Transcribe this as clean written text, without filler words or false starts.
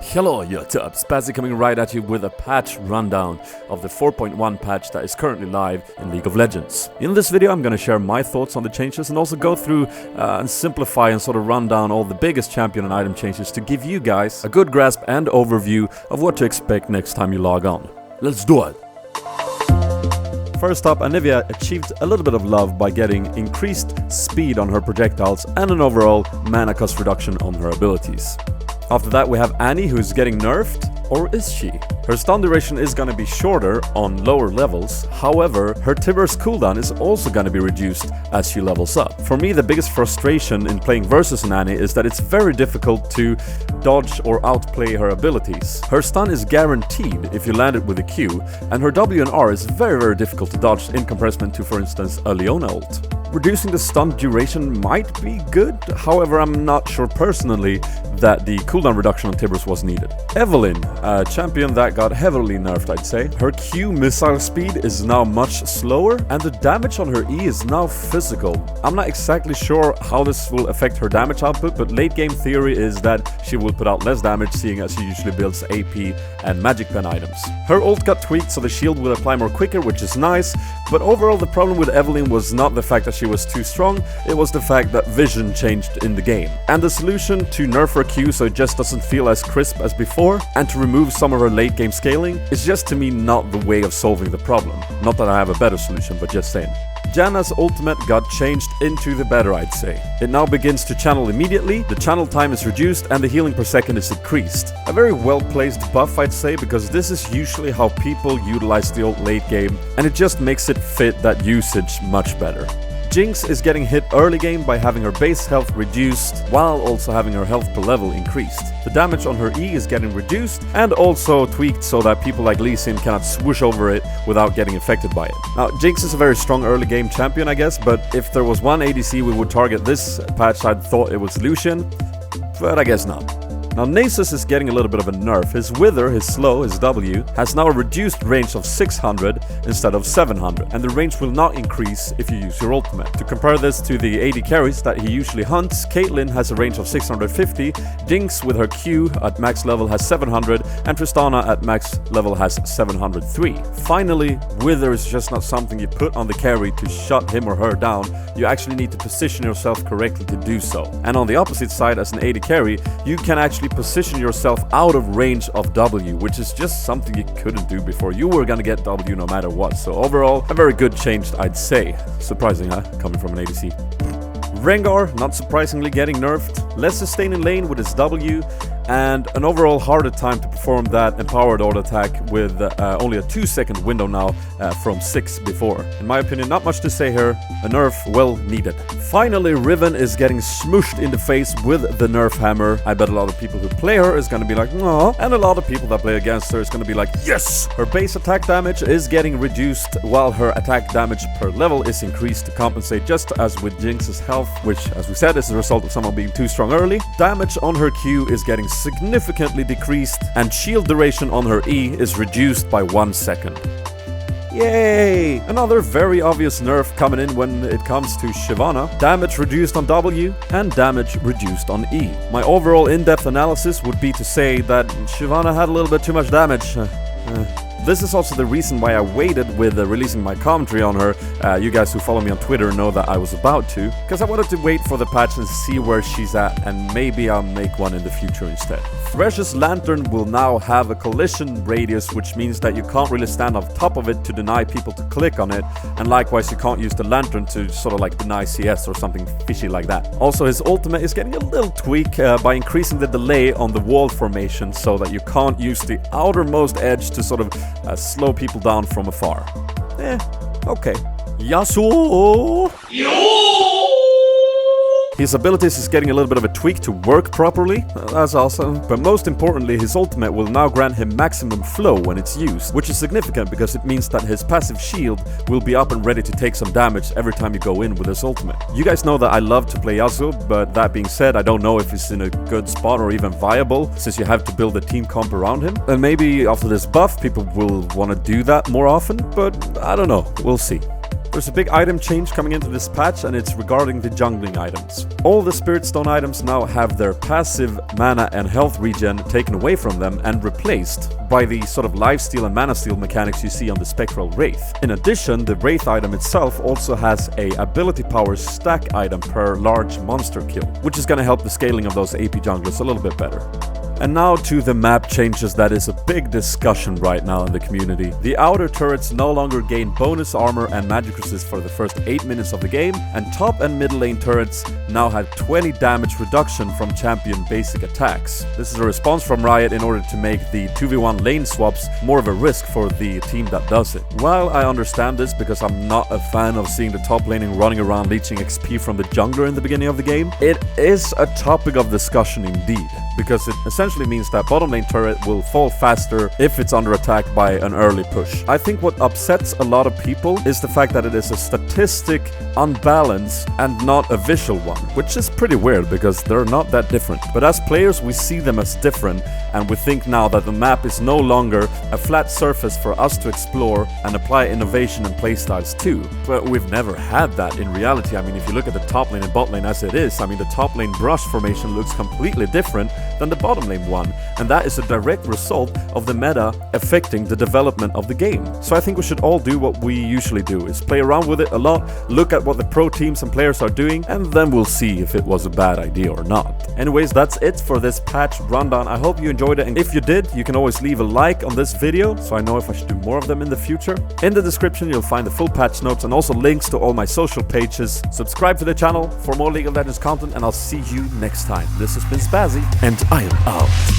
Hello YouTube, Sp4zie coming right at you with a patch rundown of the 4.1 patch that is currently live in League of Legends. In this video I'm going to share my thoughts on the changes and also go through and simplify and sort of run down all the biggest champion and item changes to give you guys a good grasp and overview of what to expect next time you log on. Let's do it! First up, Anivia achieved a little bit of love by getting increased speed on her projectiles and an overall mana cost reduction on her abilities. After that we have Annie, who's getting nerfed, or is she? Her stun duration is gonna be shorter on lower levels, however, her Tiber's cooldown is also gonna be reduced as she levels up. For me, the biggest frustration in playing versus an Annie is that it's very difficult to dodge or outplay her abilities. Her stun is guaranteed if you land it with a Q, and her W and R is very difficult to dodge in comparison to, for instance, a Leona ult. Reducing the stun duration might be good, however I'm not sure personally that the cooldown reduction on Tiber's was needed. Evelynn, a champion that got heavily nerfed, I'd say. Her Q missile speed is now much slower and the damage on her E is now physical. I'm not exactly sure how this will affect her damage output, but late game theory is that she will put out less damage, seeing as she usually builds AP and magic pen items. Her ult got tweaked so the shield will apply more quicker, which is nice, but overall the problem with Evelynn was not the fact that she was too strong, it was the fact that vision changed in the game. And the solution to nerf her Q so it just doesn't feel as crisp as before, and to remove some of her late game scaling, is just to me not the way of solving the problem. Not that I have a better solution, but just saying. Janna's ultimate got changed into the better, I'd say. It now begins to channel immediately, the channel time is reduced, and the healing per second is increased. A very well placed buff, I'd say, because this is usually how people utilize the ult late game, and it just makes it fit that usage much better. Jinx is getting hit early game by having her base health reduced, while also having her health per level increased. The damage on her E is getting reduced, and also tweaked so that people like Lee Sin cannot swoosh over it without getting affected by it. Now, Jinx is a very strong early game champion, I guess, but if there was one ADC we would target this patch, I'd thought it was Lucian, but I guess not. Now Nasus is getting a little bit of a nerf. His Wither, his slow, his W, has now a reduced range of 600 instead of 700, and the range will not increase if you use your ultimate. To compare this to the AD carries that he usually hunts, Caitlyn has a range of 650, Jinx with her Q at max level has 700, and Tristana at max level has 703. Finally, Wither is just not something you put on the carry to shut him or her down, you actually need to position yourself correctly to do so. And on the opposite side, as an AD carry, you can actually position yourself out of range of W, which is just something you couldn't do before. You were gonna get W no matter what, so overall, a very good change, I'd say. Surprising, huh? Coming from an ADC. Rengar, not surprisingly, getting nerfed, less sustain in lane with his W, and an overall harder time to perform that empowered auto attack with only a 2-second window now from 6 before. In my opinion, not much to say here, a nerf well needed. Finally, Riven is getting smooshed in the face with the nerf hammer. I bet a lot of people who play her is gonna be like, no, and a lot of people that play against her is gonna be like, yes! Her base attack damage is getting reduced, while her attack damage per level is increased to compensate, just as with Jinx's health, which, as we said, is the result of someone being too strong early. Damage on her Q is getting significantly decreased, and shield duration on her E is reduced by 1 second. Yay! Another very obvious nerf coming in when it comes to Shyvana. Damage reduced on W and damage reduced on E. My overall in-depth analysis would be to say that Shyvana had a little bit too much damage. This is also the reason why I waited with releasing my commentary on her. You guys who follow me on Twitter know that I was about to, because I wanted to wait for the patch and see where she's at, and maybe I'll make one in the future instead. Thresh's Lantern will now have a collision radius, which means that you can't really stand on top of it to deny people to click on it, and likewise you can't use the lantern to sort of like deny CS or something fishy like that. Also, his ultimate is getting a little tweak by increasing the delay on the wall formation so that you can't use the outermost edge to sort of slow people down from afar. Okay. Yasuo! His abilities is getting a little bit of a tweak to work properly, that's awesome, but most importantly his ultimate will now grant him maximum flow when it's used, which is significant because it means that his passive shield will be up and ready to take some damage every time you go in with his ultimate. You guys know that I love to play Yasuo, but that being said, I don't know if he's in a good spot or even viable, since you have to build a team comp around him, and maybe after this buff people will want to do that more often, but I don't know, we'll see. There's a big item change coming into this patch, and it's regarding the jungling items. All the Spirit Stone items now have their passive mana and health regen taken away from them and replaced by the sort of lifesteal and mana steal mechanics you see on the Spectral Wraith. In addition, the Wraith item itself also has a ability power stack item per large monster kill, which is going to help the scaling of those AP junglers a little bit better. And now to the map changes that is a big discussion right now in the community. The outer turrets no longer gain bonus armor and magic resist for the first 8 minutes of the game, and top and mid lane turrets now have 20 damage reduction from champion basic attacks. This is a response from Riot in order to make the 2v1 lane swaps more of a risk for the team that does it. While I understand this because I'm not a fan of seeing the top laning running around leeching XP from the jungler in the beginning of the game, it is a topic of discussion indeed, because it essentially means that bottom lane turret will fall faster if it's under attack by an early push. I think what upsets a lot of people is the fact that it is a statistic unbalance and not a visual one, which is pretty weird because they're not that different. But as players, we see them as different, and we think now that the map is no longer a flat surface for us to explore and apply innovation and playstyles to. But we've never had that in reality. I mean, if you look at the top lane and bot lane as it is, I mean, the top lane brush formation looks completely different than the bottom lane one, and that is a direct result of the meta affecting the development of the game. So I think we should all do what we usually do, is play around with it a lot, look at what the pro teams and players are doing, and then we'll see if it was a bad idea or not. Anyways, that's it for this patch rundown. I hope you enjoyed it, and if you did, you can always leave a like on this video so I know if I should do more of them in the future. In the description you'll find the full patch notes and also links to all my social pages. Subscribe to the channel for more League of Legends content, and I'll see you next time. This has been Sp4zie, and I am out.